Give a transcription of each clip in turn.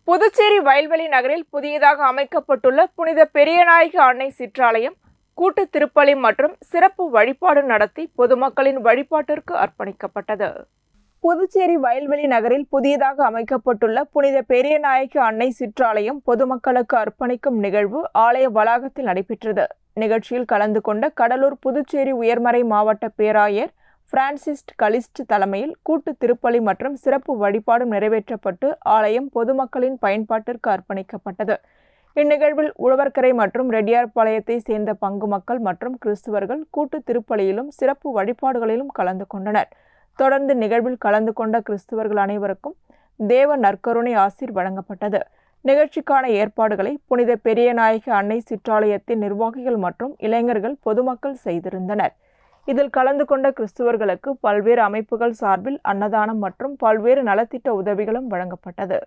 புதுச்சேரி வயல்வெளி நகரில் புதியதாக அமைக்கப்பட்டுள்ள புனித பெரியநாயகி அன்னை சிற்றாலயம் கூட்டு திருப்பலி மற்றும் சிறப்பு வழிபாடு நடத்தி பொதுமக்களின் வழிபாட்டிற்கு அர்ப்பணிக்கப்பட்டது. புதுச்சேரி வயல்வெளி நகரில் புதியதாக அமைக்கப்பட்டுள்ள புனித பெரியநாயகி அன்னை சிற்றாலயம் பொதுமக்களுக்கு அர்ப்பணிக்கும் நிகழ்வு ஆலய வளாகத்தில் நடைபெற்றது. நிகழ்ச்சியில் கலந்து கொண்ட கடலூர் புதுச்சேரி உயர்மறை மாவட்ட பேராயர் பிரான்சிஸ் கலிஸ்ட் தலைமையில் கூட்டு திருப்பலி மற்றும் சிறப்பு வழிபாடு நிறைவேற்றப்பட்டு ஆலயம் பொதுமக்களின் பயன்பாட்டிற்கு அர்ப்பணிக்கப்பட்டது. இந்நிகழ்வில் உழவர்கரை மற்றும் ரெட்டியார்பாளையத்தை சேர்ந்த பங்கு மக்கள் மற்றும் கிறிஸ்துவர்கள் கூட்டு திருப்பலியிலும் சிறப்பு வழிபாடுகளிலும் கலந்து கொண்டனர். தொடர்ந்து நிகழ்வில் கலந்து கொண்ட கிறிஸ்துவர்கள் அனைவருக்கும் தேவ நற்கருணை ஆசீர் வழங்கப்பட்டது. நிகழ்ச்சிக்கான ஏற்பாடுகளை புனித பெரியநாயகி அன்னை சிற்றாலயத்தின் நிர்வாகிகள் மற்றும் இளைஞர்கள் பொதுமக்கள் செய்திருந்தனர். இதில் கலந்து கொண்ட கிறிஸ்துவர்களுக்கு பல்வேறு அமைப்புகள் சார்பில் அன்னதானம் மற்றும் பல்வேறு நலத்திட்ட உதவிகளும் வழங்கப்பட்டது.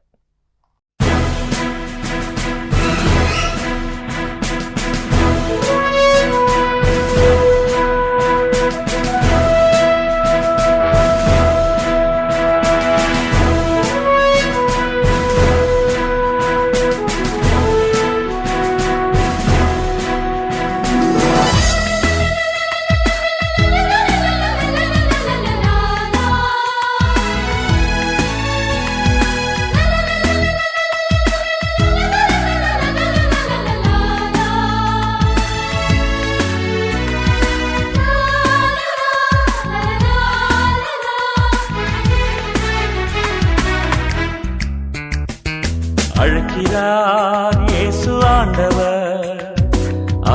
அழைக்கிறார் இயேசு ஆண்டவர்,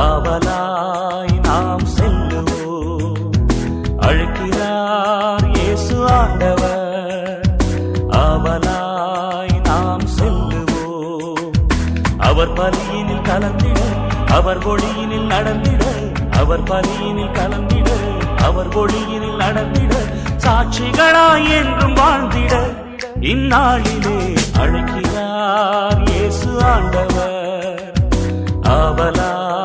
ஆவலாய் நாம் செல்லுவோம். அழைக்கிறார் இயேசு ஆண்டவர், ஆவலாய் நாம் செல்லுவோம். அவர் பலியினில் கலந்திட, அவர் ஒளியினில் நடந்திட, அவர் பலியினில் கலந்திட, அவர் ஒளியினில் நடந்திட, சாட்சிகளாய் என்றும் வாழ்ந்திட இந்நாளிலே அழைக்கிறார் இயேசு ஆண்டவர், ஆவலாய்